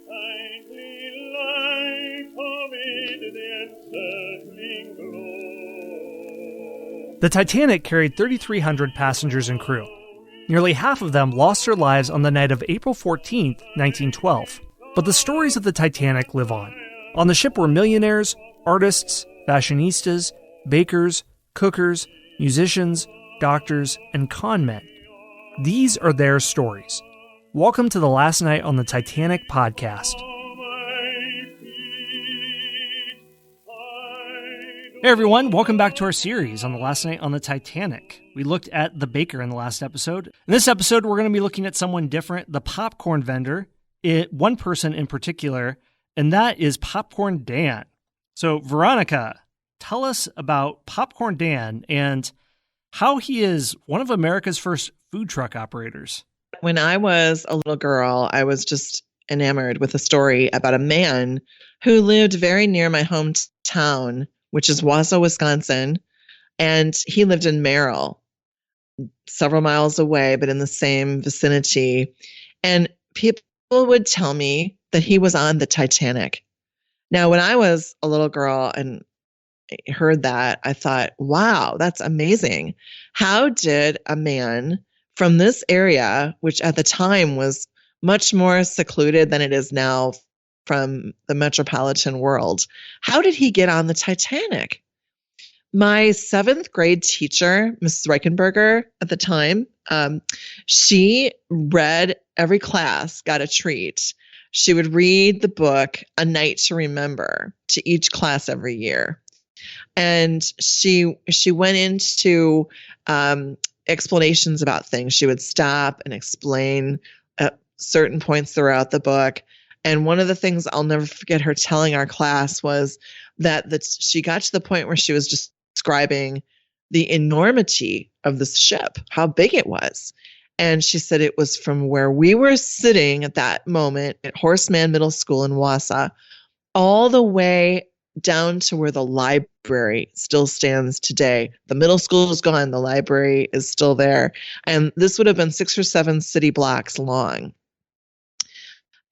The Titanic carried 3,300 passengers and crew. Nearly half of them lost their lives on the night of April 14, 1912. But the stories of the Titanic live on. On the ship were millionaires, artists, fashionistas, bakers, cookers, musicians, doctors, and con men. These are their stories. Welcome to the Last Night on the Titanic podcast. Hey everyone, welcome back to our series on the Last Night on the Titanic. We looked at the baker in the last episode. In this episode, we're going to be looking at someone different, the popcorn vendor, one person in particular, and that is Popcorn Dan. So Veronica, tell us about Popcorn Dan and how he is one of America's first food truck operators. When I was a little girl, I was just enamored with a story about a man who lived very near my hometown, which is Wausau, Wisconsin, and he lived in Merrill, several miles away, but in the same vicinity. And people would tell me that he was on the Titanic. Now, when I was a little girl and heard that, I thought, wow, that's amazing. How did a man from this area, which at the time was much more secluded than it is now from the metropolitan world, how did he get on the Titanic? My 7th grade teacher, Mrs. Reichenberger at the time, she read every class, got a treat. She would read the book A Night to Remember to each class every year. And she went into explanations about things. She would stop and explain at certain points throughout the book. And one of the things I'll never forget her telling our class was that she got to the point where she was just describing the enormity of this ship, how big it was. And she said it was from where we were sitting at that moment at Horseman Middle School in Wausau, all the way down to where the library still stands today. The middle school is gone. The library is still there. And this would have been 6 or 7 city blocks long.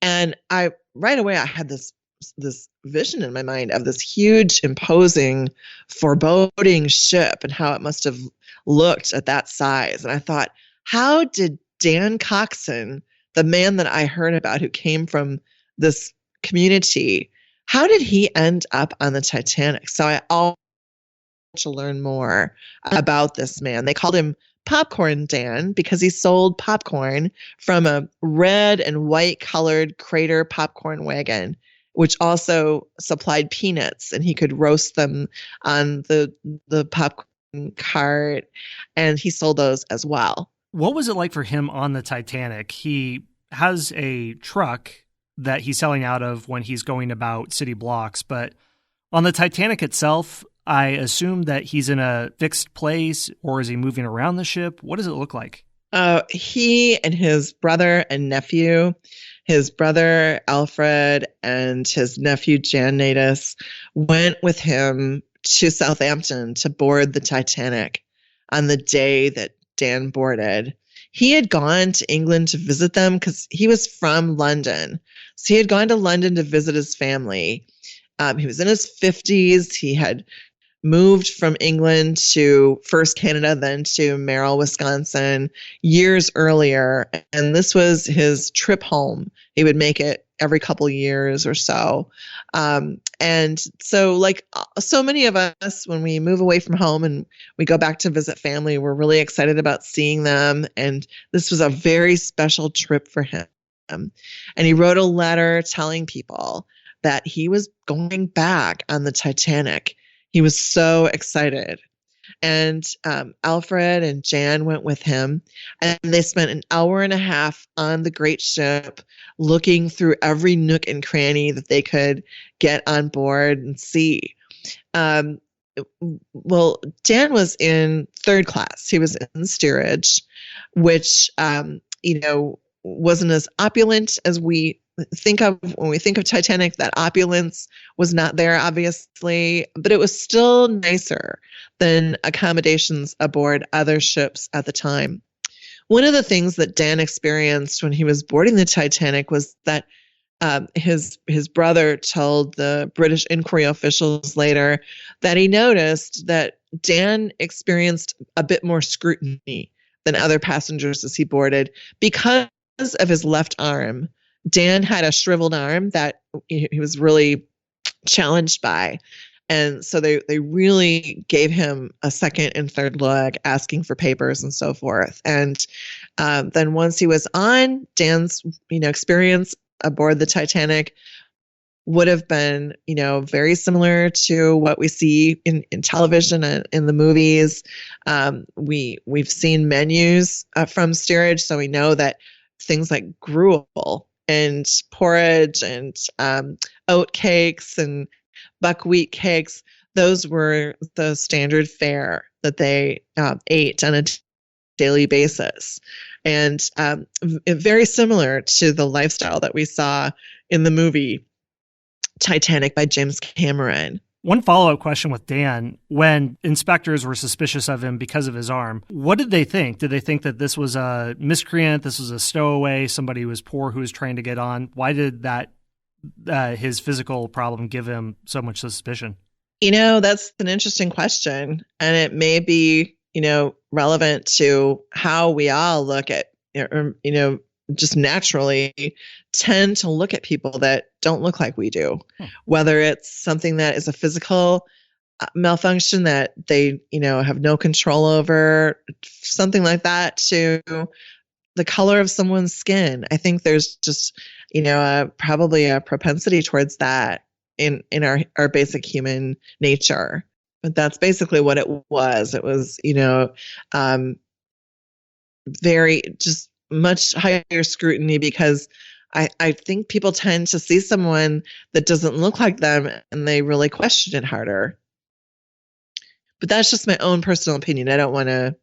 And right away, I had this vision in my mind of this huge, imposing, foreboding ship and how it must have looked at that size. And I thought, how did Dan Coxon, the man that I heard about who came from this community, how did he end up on the Titanic? So I always wanted to learn more about this man. They called him Popcorn Dan because he sold popcorn from a red and white colored Crater popcorn wagon, which also supplied peanuts, and he could roast them on the popcorn cart, and he sold those as well. What was it like for him on the Titanic? He has a truck that he's selling out of when he's going about city blocks, but on the Titanic itself, I assume that he's in a fixed place, or is he moving around the ship? What does it look like? He and his brother and nephew, his brother Alfred and his nephew Jan Natus, went with him to Southampton to board the Titanic on the day that Dan boarded. He had gone to England to visit them because he was from London. So he had gone to London to visit his family. He was in his 50s. He had moved from England to first Canada, then to Merrill, Wisconsin, years earlier. And this was his trip home. He would make it every couple years or so. And so like so many of us, when we move away from home and we go back to visit family, we're really excited about seeing them. And this was a very special trip for him. And he wrote a letter telling people that he was going back on the Titanic. He was so excited. And Alfred and Jan went with him, and they spent an hour and a half on the great ship looking through every nook and cranny that they could get on board and see. Well, Dan was in 3rd class. He was in steerage, which, wasn't as opulent as we think of when we think of Titanic. That opulence was not there, obviously, but it was still nicer than accommodations aboard other ships at the time. One of the things that Dan experienced when he was boarding the Titanic was that his brother told the British inquiry officials later that he noticed that Dan experienced a bit more scrutiny than other passengers as he boarded because of his left arm. Dan had a shriveled arm that he was really challenged by. And so they really gave him a second and third look, asking for papers and so forth. And then once he was on, Dan's experience aboard the Titanic would have been very similar to what we see in television and in the movies. We've seen menus from steerage, so we know that things like gruel and porridge and oat cakes and buckwheat cakes, those were the standard fare that they ate on a daily basis. And very similar to the lifestyle that we saw in the movie Titanic by James Cameron. One follow-up question with Dan, when inspectors were suspicious of him because of his arm, what did they think? Did they think that this was a miscreant, this was a stowaway, somebody who was poor who was trying to get on? Why did that his physical problem give him so much suspicion? That's an interesting question. And it may be, relevant to how we all look at, just naturally tend to look at people that don't look like we do, whether it's something that is a physical malfunction that they, have no control over, something like that, to the color of someone's skin. I think there's just, probably a propensity towards that in our basic human nature. But that's basically what it was. It was, very just much higher scrutiny because I think people tend to see someone that doesn't look like them and they really question it harder. But that's just my own personal opinion. I don't want to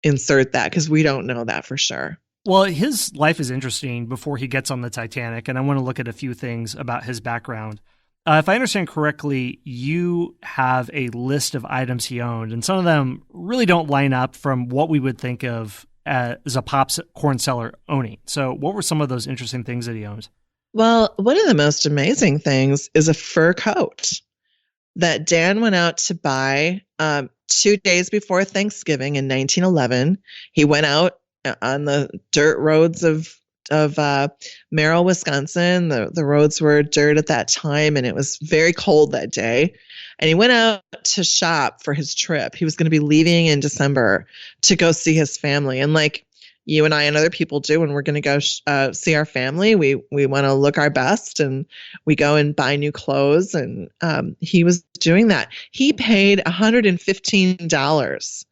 insert that because we don't know that for sure. Well, his life is interesting before he gets on the Titanic, and I want to look at a few things about his background. If I understand correctly, you have a list of items he owned, and some of them really don't line up from what we would think of as a popcorn seller owning. So what were some of those interesting things that he owned? Well, one of the most amazing things is a fur coat that Dan went out to buy 2 days before Thanksgiving in 1911. He went out on the dirt roads of Merrill, Wisconsin. The roads were dirt at that time, and it was very cold that day. And he went out to shop for his trip. He was going to be leaving in December to go see his family. And like you and I and other people do when we're going to go see our family, we want to look our best, and we go and buy new clothes. And he was doing that. He paid $115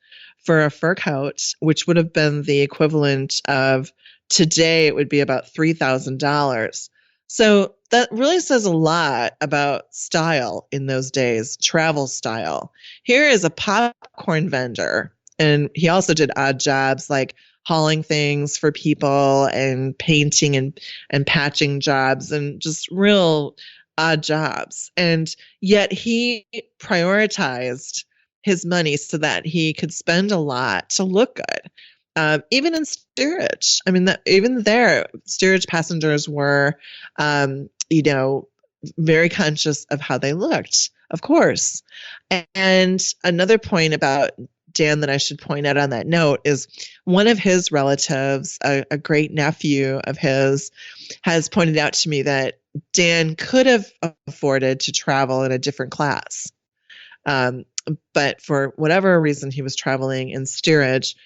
for a fur coat, which would have been the equivalent of today, it would be about $3,000. So that really says a lot about style in those days, travel style. Here is a popcorn vendor, and he also did odd jobs like hauling things for people and painting and patching jobs and just real odd jobs. And yet he prioritized his money so that he could spend a lot to look good. Even in steerage, I mean, even there, steerage passengers were, very conscious of how they looked, of course. And another point about Dan that I should point out on that note is one of his relatives, a great nephew of his, has pointed out to me that Dan could have afforded to travel in a different class. But for whatever reason, he was traveling in steerage.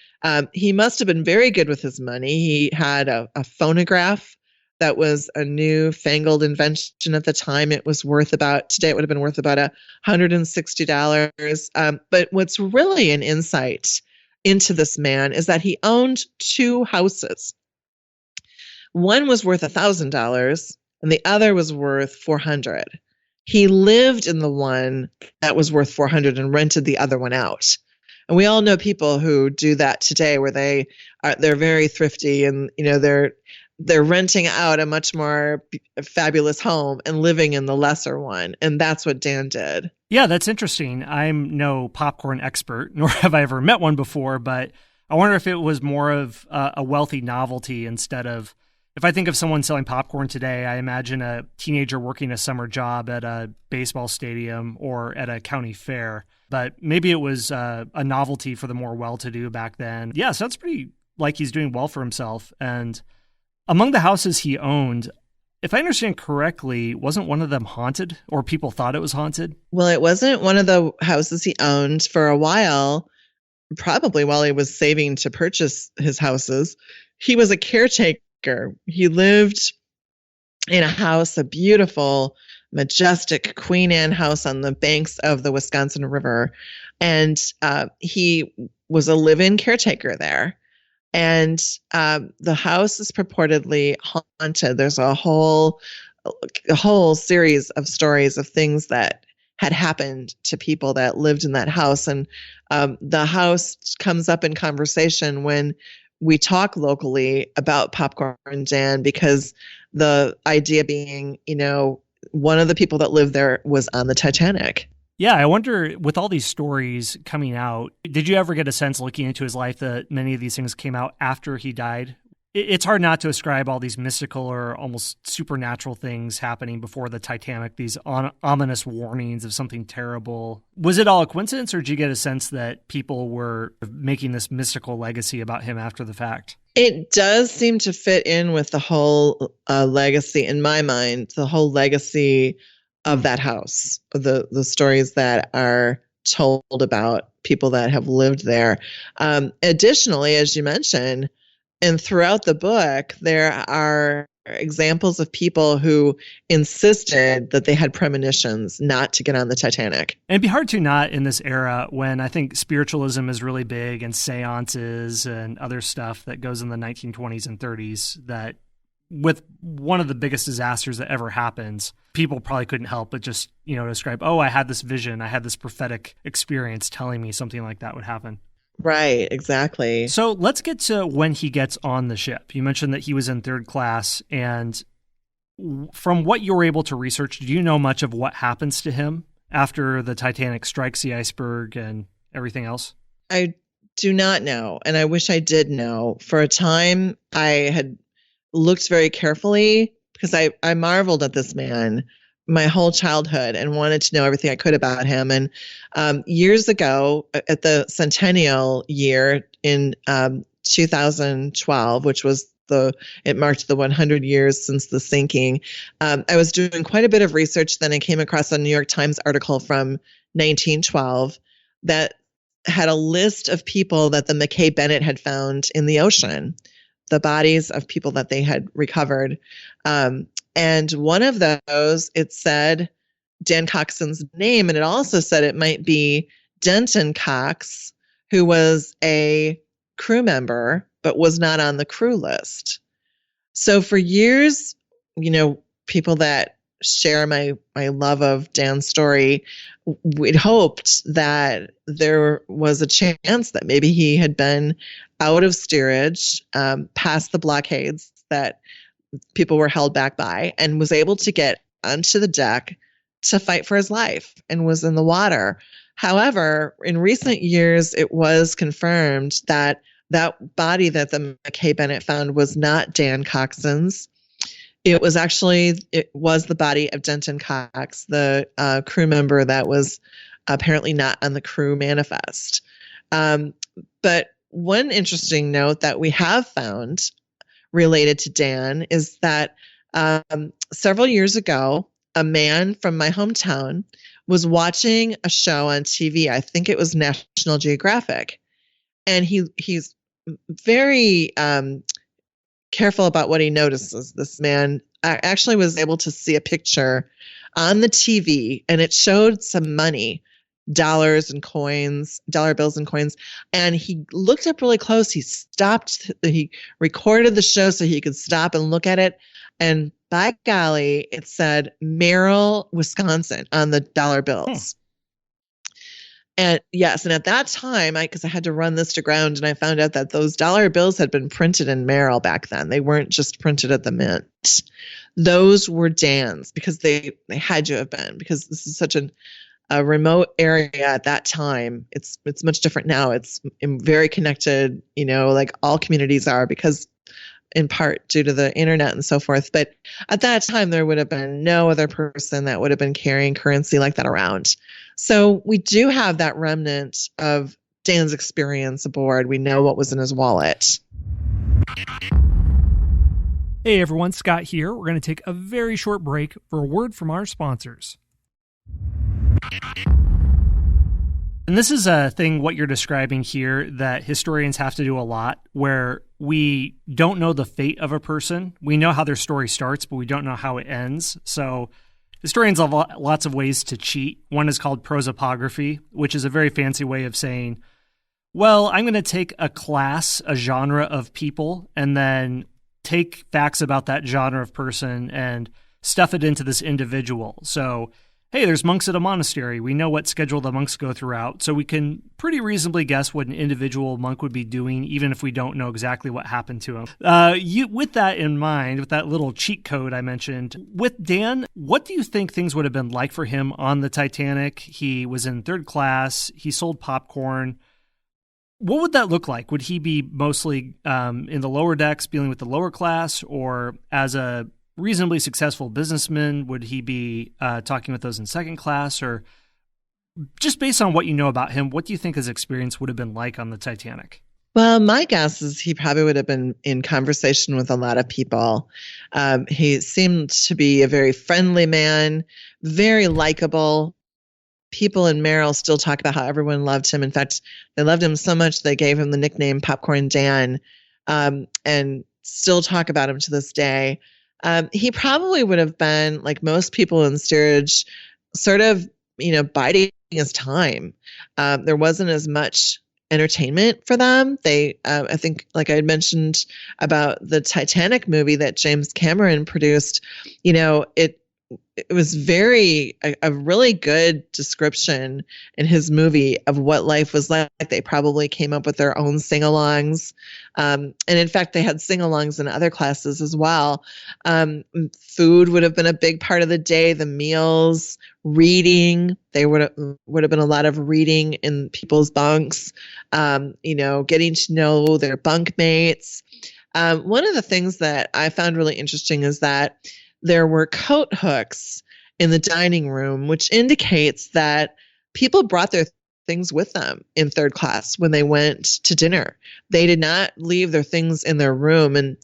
He must have been very good with his money. He had a phonograph that was a new-fangled invention at the time. Today it would have been worth about $160. But what's really an insight into this man is that he owned 2 houses. One was worth $1,000 and the other was worth $400. He lived in the one that was worth $400 and rented the other one out. And we all know people who do that today, where they're very thrifty and they're renting out a much more fabulous home and living in the lesser one. And that's what Dan did. Yeah, that's interesting. I'm no popcorn expert, nor have I ever met one before, but I wonder if it was more of a wealthy novelty instead of If I think of someone selling popcorn today, I imagine a teenager working a summer job at a baseball stadium or at a county fair. But maybe it was a novelty for the more well-to-do back then. Yeah, sounds pretty like he's doing well for himself. And among the houses he owned, if I understand correctly, wasn't one of them haunted, or people thought it was haunted? Well, it wasn't one of the houses he owned for a while, probably while he was saving to purchase his houses. He was a caretaker. He lived in a house, a beautiful, majestic Queen Anne house on the banks of the Wisconsin River. And he was a live-in caretaker there. And the house is purportedly haunted. There's a whole series of stories of things that had happened to people that lived in that house. And the house comes up in conversation when we talk locally about Popcorn Dan, because the idea being, one of the people that lived there was on the Titanic. Yeah, I wonder, with all these stories coming out, did you ever get a sense looking into his life that many of these things came out after he died? It's hard not to ascribe all these mystical or almost supernatural things happening before the Titanic, these ominous warnings of something terrible. Was it all a coincidence, or did you get a sense that people were making this mystical legacy about him after the fact? It does seem to fit in with the whole legacy, in my mind, the whole legacy of that house, the stories that are told about people that have lived there. Additionally, as you mentioned, and throughout the book, there are examples of people who insisted that they had premonitions not to get on the Titanic. And it'd be hard to not in this era when I think spiritualism is really big and seances and other stuff that goes in the 1920s and 30s, that with one of the biggest disasters that ever happens, people probably couldn't help but just, describe, I had this vision, I had this prophetic experience telling me something like that would happen. Right, exactly. So let's get to when he gets on the ship. You mentioned that he was in third class, and from what you were able to research, do you know much of what happens to him after the Titanic strikes the iceberg and everything else? I do not know, and I wish I did know. For a time, I had looked very carefully because I marveled at this man my whole childhood and wanted to know everything I could about him. And years ago, at the centennial year in 2012, which was it marked the 100 years since the sinking, I was doing quite a bit of research. Then I came across a New York Times article from 1912 that had a list of people that the McKay Bennett had found in the ocean, the bodies of people that they had recovered. And one of those, it said Dan Coxon's name, and it also said it might be Denton Cox, who was a crew member, but was not on the crew list. So for years, people that share my love of Dan's story, we'd hoped that there was a chance that maybe he had been out of steerage, past the blockades that people were held back by, and was able to get onto the deck to fight for his life and was in the water. However, in recent years, it was confirmed that that body that the McKay Bennett found was not Dan Coxon's. It was the body of Denton Cox, the crew member that was apparently not on the crew manifest. But one interesting note that we have found related to Dan is that several years ago, a man from my hometown was watching a show on TV. I think it was National Geographic. And he's very careful about what he notices. This man actually was able to see a picture on the TV, and it showed some money, dollar bills and coins. And he looked up really close. He stopped, he recorded the show so he could stop and look at it. And by golly, it said Merrill, Wisconsin on the dollar bills. And yes, and at that time, because I had to run this to ground, and I found out that those dollar bills had been printed in Merrill back then. They weren't just printed at the mint. Those were Dan's, because they had to have been, because this is such a remote area at that time. It's much different now. It's very connected, like all communities are, because in part due to the internet and so forth. But at that time, there would have been no other person that would have been carrying currency like that around. So we do have that remnant of Dan's experience aboard. We know what was in his wallet. Hey everyone, Scott here. We're going to take a very short break for a word from our sponsors. And this is a thing, what you're describing here, that historians have to do a lot, where we don't know the fate of a person. We know how their story starts, but we don't know how it ends. So historians have lots of ways to cheat. One is called prosopography, which is a very fancy way of saying, well, I'm going to take a class, a genre of people, and then take facts about that genre of person and stuff it into this individual. So, hey, there's monks at a monastery. We know what schedule the monks go throughout, so we can pretty reasonably guess what an individual monk would be doing, even if we don't know exactly what happened to him. With that in mind, with that little cheat code I mentioned, with Dan, what do you think things would have been like for him on the Titanic? He was in third class. He sold popcorn. What would that look like? Would he be mostly in the lower decks dealing with the lower class, or as a reasonably successful businessman, would he be talking with those in second class? Or just based on what you know about him, what do you think his experience would have been like on the Titanic? Well, my guess is he probably would have been in conversation with a lot of people. He seemed to be a very friendly man, very likable. People in Merrill still talk about how everyone loved him. In fact, they loved him so much they gave him the nickname Popcorn Dan, and still talk about him to this day. He probably would have been, like most people in steerage, sort of, biding his time. There wasn't as much entertainment for them. They, I think, like I had mentioned about the Titanic movie that James Cameron produced, it was a really good description in his movie of what life was like. They probably came up with their own sing-alongs. And in fact, they had sing-alongs in other classes as well. Food would have been a big part of the day, the meals, reading. They would have been a lot of reading in people's bunks, getting to know their bunk mates. One of the things that I found really interesting is that there were coat hooks in the dining room, which indicates that people brought their things with them in third class when they went to dinner. They did not leave their things in their room. And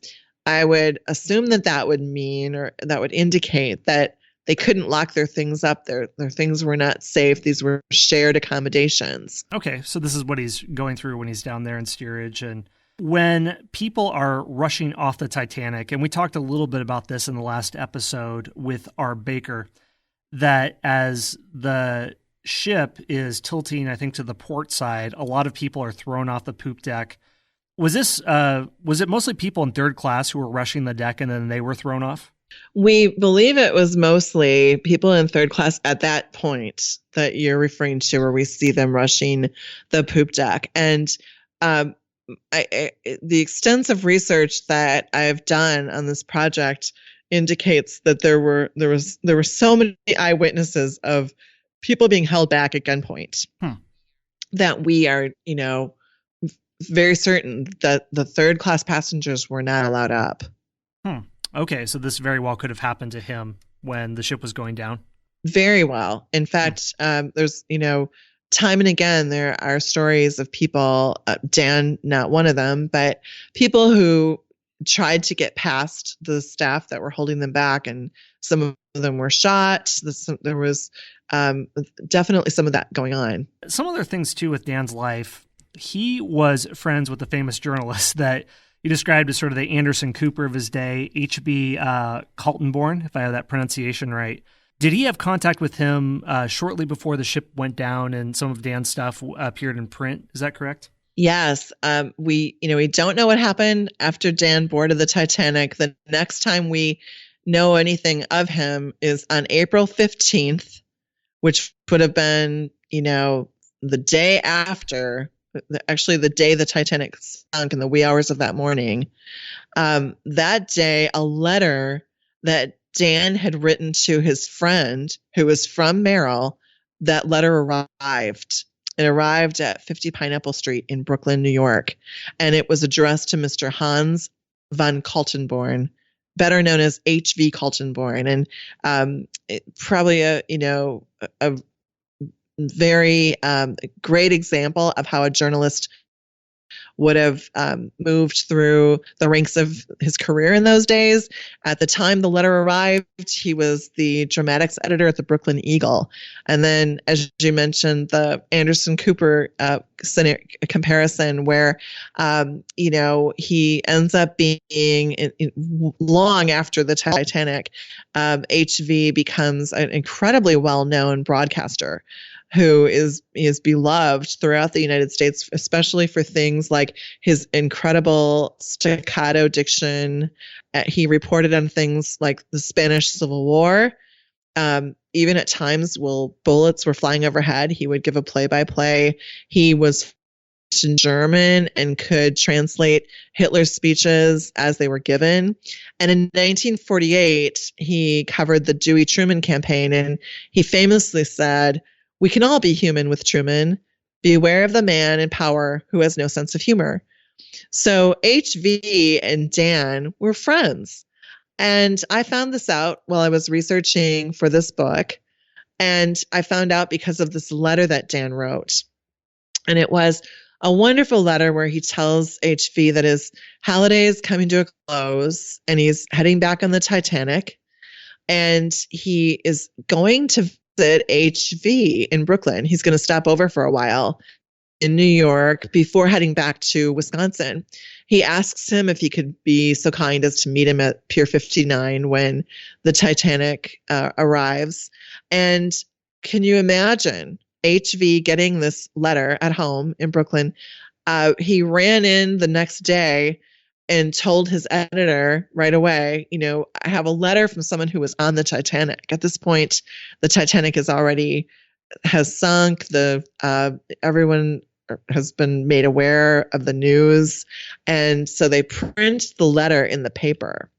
I would assume that would mean, or that would indicate, that they couldn't lock their things up. Their things were not safe. These were shared accommodations. Okay, so this is what he's going through when he's down there in steerage. And when people are rushing off the Titanic, and we talked a little bit about this in the last episode with our baker, that as the ship is tilting, I think, to the port side, a lot of people are thrown off the poop deck. Was it mostly people in third class who were rushing the deck and then they were thrown off? We believe it was mostly people in third class at that point that you're referring to, where we see them rushing the poop deck. And the extensive research that I've done on this project indicates that there were so many eyewitnesses of people being held back at gunpoint that we are, very certain that the third class passengers were not allowed up. Okay, so this very well could have happened to him when the ship was going down. Very well. In fact, there's, time and again, there are stories of people, Dan, not one of them, but people who tried to get past the staff that were holding them back, and some of them were shot. There was definitely some of that going on. Some other things, too, with Dan's life. He was friends with the famous journalist that he described as sort of the Anderson Cooper of his day, H.B. Kaltenborn, if I have that pronunciation right. Did he have contact with him shortly before the ship went down and some of Dan's stuff appeared in print? Is that correct? Yes. We don't know what happened after Dan boarded the Titanic. The next time we know anything of him is on April 15th, which would have been, the day after, actually the day the Titanic sunk, in the wee hours of that morning. That day, a letter that Dan had written to his friend who was from Merrill, that letter arrived. It arrived at 50 Pineapple Street in Brooklyn, New York, and it was addressed to Mr. Hans von Kaltenborn, better known as H.V. Kaltenborn, and probably a very great example of how a journalist would have moved through the ranks of his career in those days. At the time the letter arrived, he was the dramatics editor at the Brooklyn Eagle. And then, as you mentioned, the Anderson Cooper comparison where, he ends up being, long after the Titanic, HV becomes an incredibly well-known broadcaster who is beloved throughout the United States, especially for things like his incredible staccato diction. He reported on things like the Spanish Civil War. Even at times while bullets were flying overhead, he would give a play-by-play. He was in German and could translate Hitler's speeches as they were given. And in 1948, he covered the Dewey Truman campaign, and he famously said, "We can all be human with Truman. Beware of the man in power who has no sense of humor." So HV and Dan were friends. And I found this out while I was researching for this book. And I found out because of this letter that Dan wrote. And it was a wonderful letter where he tells HV that his holiday is coming to a close and he's heading back on the Titanic. And he is going to visit HV in Brooklyn. He's going to stop over for a while in New York before heading back to Wisconsin. He asks him if he could be so kind as to meet him at Pier 59 when the Titanic arrives. And can you imagine HV getting this letter at home in Brooklyn? He ran in the next day and told his editor right away, I have a letter from someone who was on the Titanic. At this point, the Titanic has sunk. Everyone has been made aware of the news. And so they print the letter in the paper.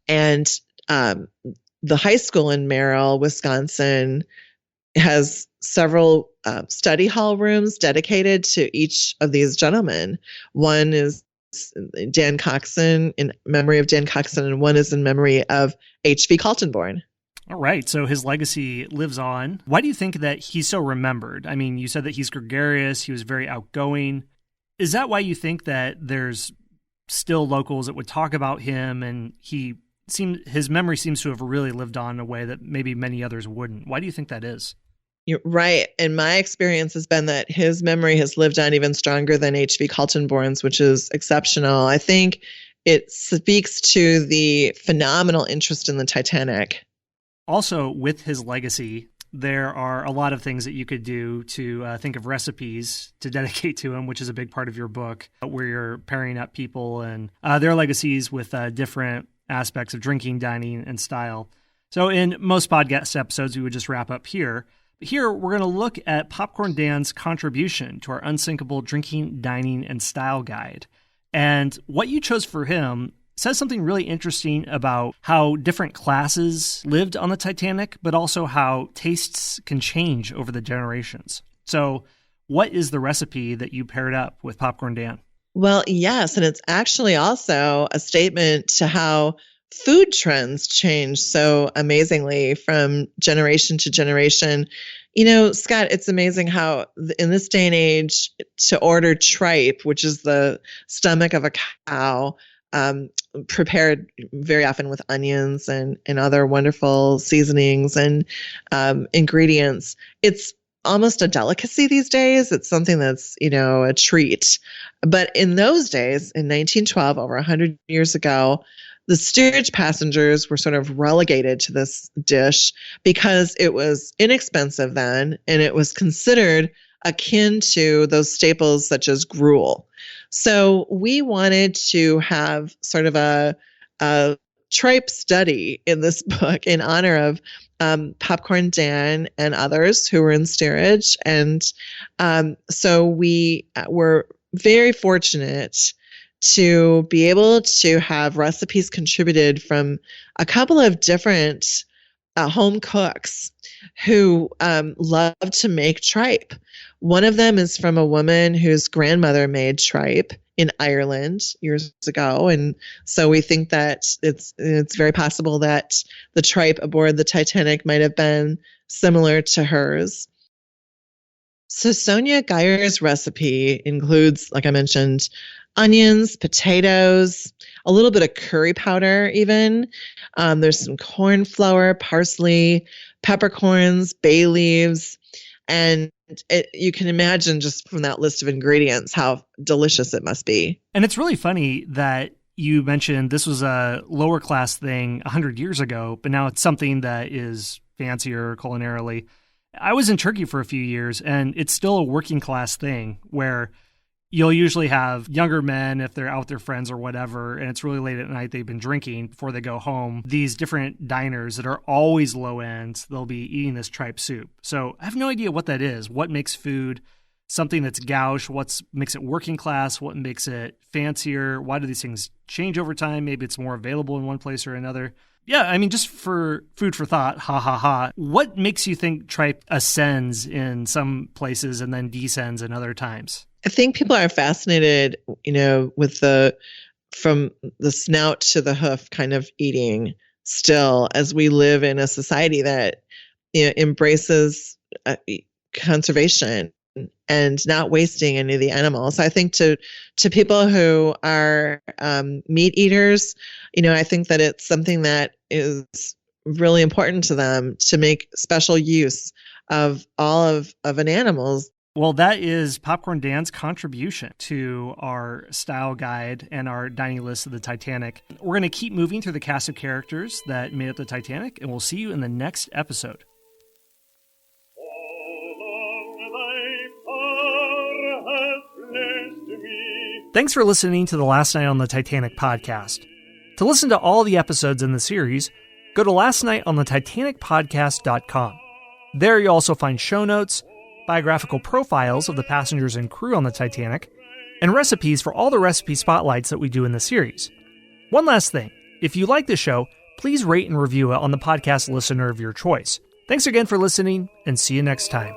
And the high school in Merrill, Wisconsin, has several study hall rooms dedicated to each of these gentlemen. One is Dan Coxon, in memory of Dan Coxon, and one is in memory of H.V. Kaltenborn. All right. So his legacy lives on. Why do you think that he's so remembered? I mean, you said that he's gregarious. He was very outgoing. Is that why you think that there's still locals that would talk about him, and his memory seems to have really lived on in a way that maybe many others wouldn't? Why do you think that is? You're right. And my experience has been that his memory has lived on even stronger than H.V. Kaltenborn's, which is exceptional. I think it speaks to the phenomenal interest in the Titanic. Also, with his legacy, there are a lot of things that you could do to think of recipes to dedicate to him, which is a big part of your book, where you're pairing up people and their legacies with different aspects of drinking, dining, and style. So in most podcast episodes, we would just wrap up here. Here, we're going to look at Popcorn Dan's contribution to our unsinkable drinking, dining, and style guide. And what you chose for him says something really interesting about how different classes lived on the Titanic, but also how tastes can change over the generations. So what is the recipe that you paired up with Popcorn Dan? Well, yes, and it's actually also a statement to how food trends change so amazingly from generation to generation. Scott, it's amazing how in this day and age to order tripe, which is the stomach of a cow, prepared very often with onions and other wonderful seasonings and ingredients. It's almost a delicacy these days. It's something that's, a treat. But in those days, in 1912, over 100 years ago, the steerage passengers were sort of relegated to this dish because it was inexpensive then, and it was considered akin to those staples such as gruel. So we wanted to have sort of a tripe study in this book in honor of Popcorn Dan and others who were in steerage. And so we were very fortunate to be able to have recipes contributed from a couple of different home cooks who love to make tripe. One of them is from a woman whose grandmother made tripe in Ireland years ago. And so we think that it's very possible that the tripe aboard the Titanic might have been similar to hers. So Sonia Geyer's recipe includes, like I mentioned, onions, potatoes, a little bit of curry powder even. There's some corn flour, parsley, peppercorns, bay leaves, and you can imagine just from that list of ingredients how delicious it must be. And it's really funny that you mentioned this was a lower class thing 100 years ago, but now it's something that is fancier culinarily. I was in Turkey for a few years, and it's still a working class thing where you'll usually have younger men, if they're out with their friends or whatever, and it's really late at night, they've been drinking before they go home. These different diners that are always low end, they'll be eating this tripe soup. So I have no idea what that is. What makes food something that's gauche? What makes it working class? What makes it fancier? Why do these things change over time? Maybe it's more available in one place or another. Yeah, I mean, just for food for thought, ha ha ha. What makes you think tripe ascends in some places and then descends in other times? I think people are fascinated, with from the snout to the hoof kind of eating still, as we live in a society that embraces conservation and not wasting any of the animals. So I think to people who are meat eaters, I think that it's something that is really important to them to make special use of all of an animal's. Well, that is Popcorn Dan's contribution to our style guide and our dining list of the Titanic. We're going to keep moving through the cast of characters that made up the Titanic, and we'll see you in the next episode. Thanks for listening to the Last Night on the Titanic podcast. To listen to all the episodes in the series, go to lastnightonthetitanicpodcast.com. There you'll also find show notes, biographical profiles of the passengers and crew on the Titanic, and recipes for all the recipe spotlights that we do in the series. One last thing, if you like the show, please rate and review it on the podcast listener of your choice. Thanks again for listening, and see you next time.